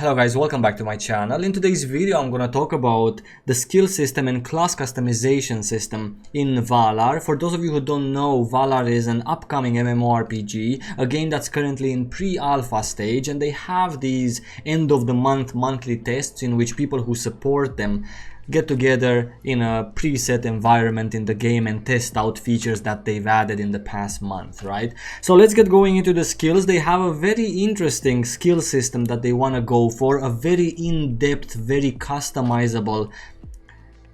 Hello guys, welcome back to my channel. In today's video I'm gonna talk about the skill system and class customization system in Valar. For those of you who don't know, Valar is an upcoming MMORPG, a game that's currently in pre-alpha stage, and they have these end of the month monthly tests in which people who support them get together in a preset environment in the game and test out features that they've added in the past month, right? So let's get going into the skills. They have a very interesting skill system that they want to go for, a very in-depth, very customizable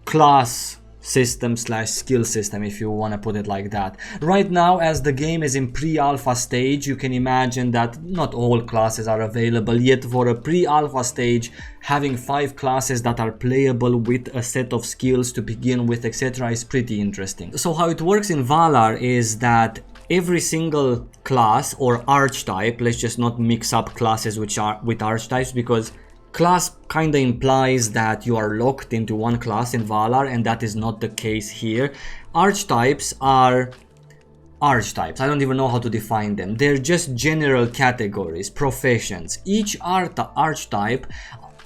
class system slash skill system, if you want to put it like that. Right now, as the game is in pre-alpha stage, you can imagine that not all classes are available yet. For a pre-alpha stage, having 5 classes that are playable with a set of skills to begin with, etc., is pretty interesting. So how it works in Valar is that every single class or archetype, let's just not mix up classes which are with archetypes, because class kinda implies that you are locked into one class in Valar, and that is not the case here. Archetypes are archetypes. I don't even know how to define them. They're just general categories, professions. Each archetype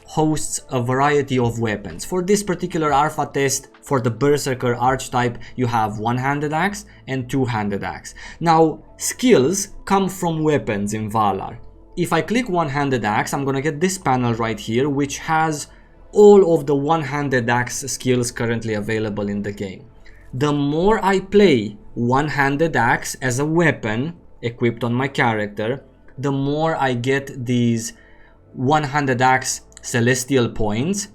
hosts a variety of weapons. For this particular alpha test, for the Berserker archetype, you have one-handed axe and two-handed axe. Now, skills come from weapons in Valar. If I click one-handed axe, I'm gonna get this panel right here, which has all of the one-handed axe skills currently available in the game. The more I play one-handed axe as a weapon equipped on my character, the more I get these one-handed axe celestial points,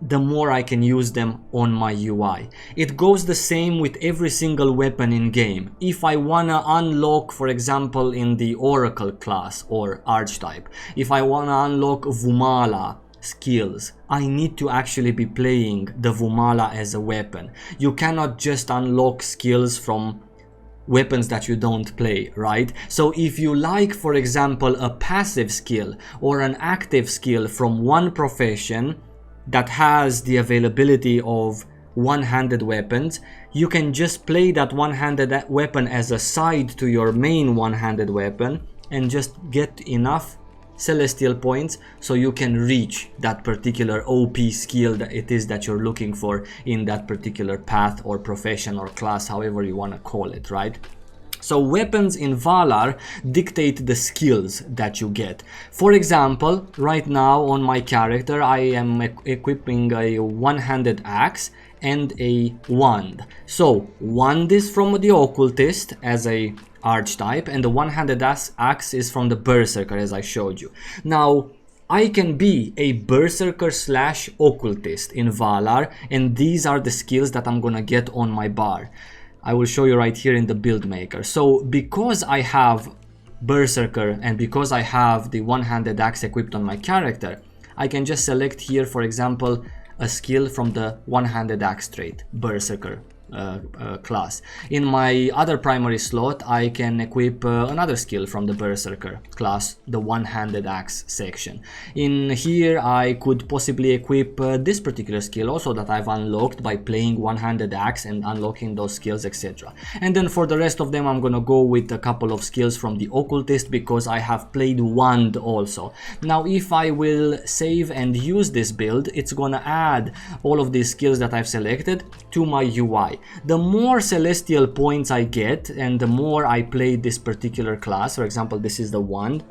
the more I can use them on my UI. It goes the same with every single weapon in game. If I wanna unlock, for example, in the Oracle class or archetype, if I wanna unlock Vumala skills, I need to actually be playing the Vumala as a weapon. You cannot just unlock skills from weapons that you don't play, right? So if you like, for example, a passive skill or an active skill from one profession that has the availability of one-handed weapons, you can just play that one-handed weapon as a side to your main one-handed weapon and just get enough celestial points so you can reach that particular OP skill that it is that you're looking for in that particular path or profession or class, however you want to call it, right? So weapons in Valar dictate the skills that you get. For example, right now on my character, I am equipping a one-handed axe and a wand. So wand is from the occultist as a archetype, and the one-handed axe is from the berserker, as I showed you. Now, I can be a berserker slash occultist in Valar, and these are the skills that I'm gonna get on my bar. I will show you right here in the build maker. So because I have berserker and because I have the one-handed axe equipped on my character, I can just select here, for example, a skill from the one-handed axe trait, berserker class. In my other primary slot, I can equip another skill from the berserker class, the one-handed axe section. In here, I could possibly equip this particular skill also that I've unlocked by playing one-handed axe and unlocking those skills, etc. And then for the rest of them, I'm gonna go with a couple of skills from the occultist because I have played wand also. Now, if I will save and use this build, it's gonna add all of these skills that I've selected to my UI. The more celestial points I get and the more I play this particular class, for example, this is the wand,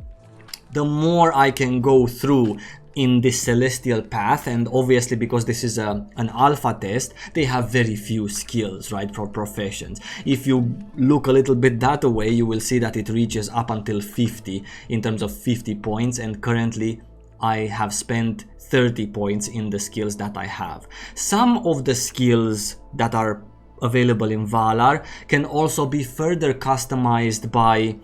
the more I can go through in this celestial path. And obviously, because this is an alpha test, they have very few skills, right, for professions. If you look a little bit that way, you will see that it reaches up until 50 in terms of 50 points, and currently I have spent 30 points in the skills that I have. Some of the skills that are available in Valar can also be further customized by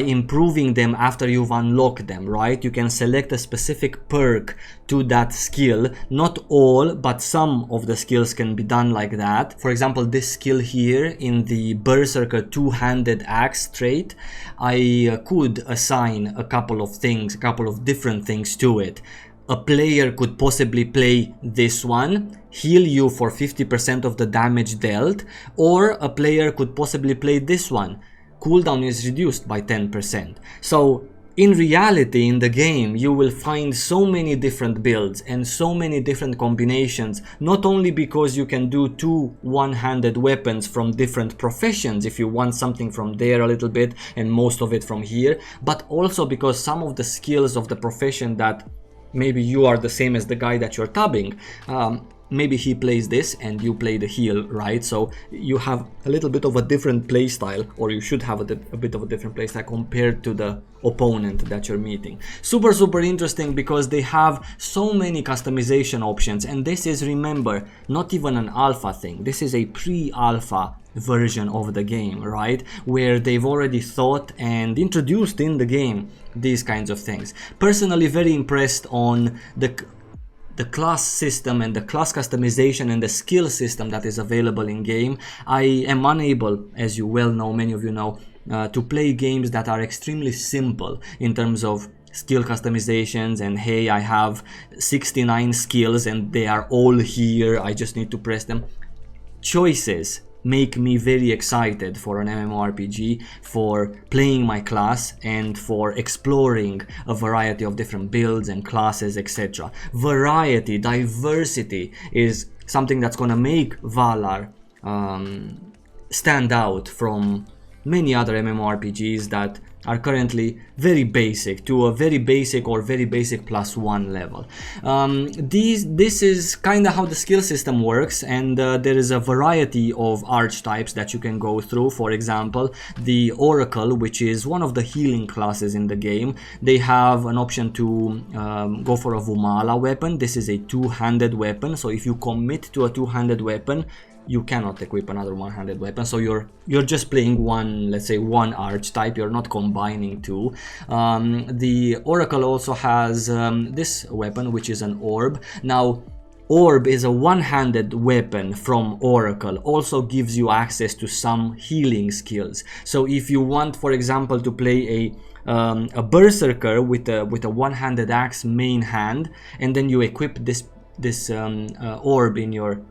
improving them after you've unlocked them, right? You can select a specific perk to that skill. Not all, but some of the skills can be done like that. For example, this skill here in the Berserker two-handed axe trait, I could assign a couple of things, a couple of different things to it. A player could possibly play this one, heal you for 50% of the damage dealt, or a player could possibly play this one. Cooldown is reduced by 10%. So in reality, in the game, you will find so many different builds and so many different combinations, not only because you can do 2 one-handed weapons from different professions if you want something from there a little bit and most of it from here, but also because some of the skills of the profession that maybe you are the same as the guy that you're tabbing, maybe he plays this and you play the heal, right? So you have a little bit of a different playstyle, or you should have a bit of a different playstyle compared to the opponent that you're meeting. Super interesting because they have so many customization options, and this is, remember, not even an alpha thing. This is a pre-alpha version of the game, right? Where they've already thought and introduced in the game these kinds of things. Personally, very impressed on the class system and the class customization and the skill system that is available in game. I am unable, as you well know, many of you know, to play games that are extremely simple in terms of skill customizations and hey, I have 69 skills and they are all here, I just need to press them. Choices make me very excited for an MMORPG, for playing my class and for exploring a variety of different builds and classes, etc. Variety, diversity is something that's gonna make Valar stand out from many other MMORPGs that are currently very basic to a very basic or very basic +1 level. This is kind of how the skill system works, and there is a variety of archetypes that you can go through. For example, the Oracle, which is one of the healing classes in the game, they have an option to go for a Vumala weapon. This is a two-handed weapon, so if you commit to a two-handed weapon, you cannot equip another one-handed weapon, so you're just playing one, let's say one archetype, you're not combining two. The Oracle also has this weapon, which is an orb. Now, orb is a one-handed weapon from Oracle, also gives you access to some healing skills. So if you want, for example, to play a berserker with a one-handed axe main hand, and then you equip this orb in your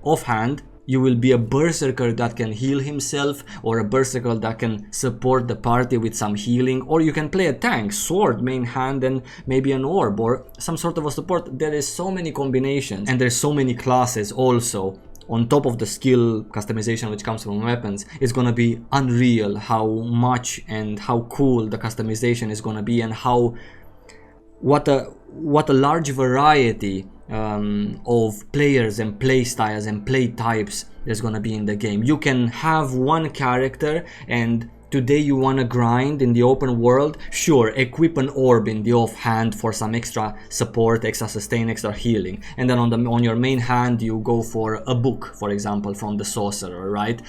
offhand, you will be a berserker that can heal himself, or a berserker that can support the party with some healing, or you can play a tank, sword, main hand, and maybe an orb or some sort of a support. There is so many combinations, and there's so many classes also. On top of the skill customization which comes from weapons, it's gonna be unreal how much and how cool the customization is gonna be, and what a large variety of players and play styles and play types there's gonna be in the game. You can have one character, and today you wanna grind in the open world, sure, equip an orb in the offhand for some extra support, extra sustain, extra healing, and then on your main hand you go for a book, for example, from the sorcerer, right,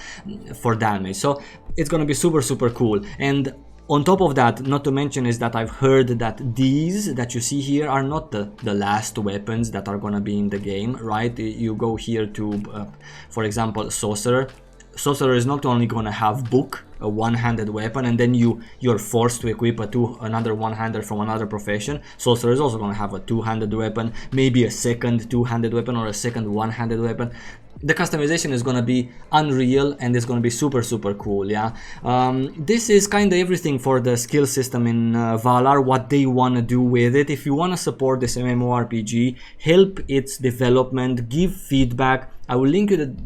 for damage. So it's gonna be super cool. And on top of that, not to mention is that I've heard that these that you see here are not the last weapons that are gonna be in the game, right? You go here to, for example, Sorcerer. Sorcerer is not only gonna have book, a one-handed weapon, and then you're forced to equip another one-hander from another profession. Sorcerer is also gonna have a two-handed weapon, maybe a second two-handed weapon or a second one-handed weapon. The customization is gonna be unreal, and it's gonna be super cool, yeah. This is kind of everything for the skill system in Valar, what they want to do with it. If you want to support this MMORPG, help its development, give feedback, I will link you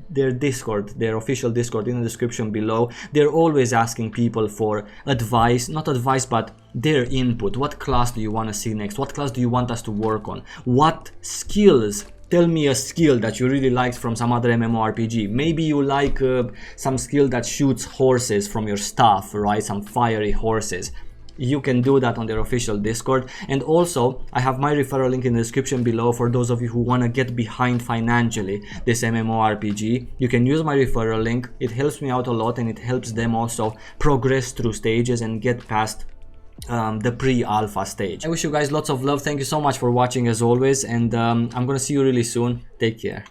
their Discord, their official Discord, in the description below. They're always asking people for advice, not advice, but their input. What class do you want to see next? What class do you want us to work on? What skills? Tell me a skill that you really liked from some other MMORPG. Maybe you like some skill that shoots horses from your staff, right? Some fiery horses. You can do that on their official Discord. And also, I have my referral link in the description below for those of you who want to get behind financially this MMORPG. You can use my referral link. It helps me out a lot, and it helps them also progress through stages and get past the pre-alpha stage. I wish you guys lots of love. Thank you so much for watching as always, and I'm gonna see you really soon. Take care.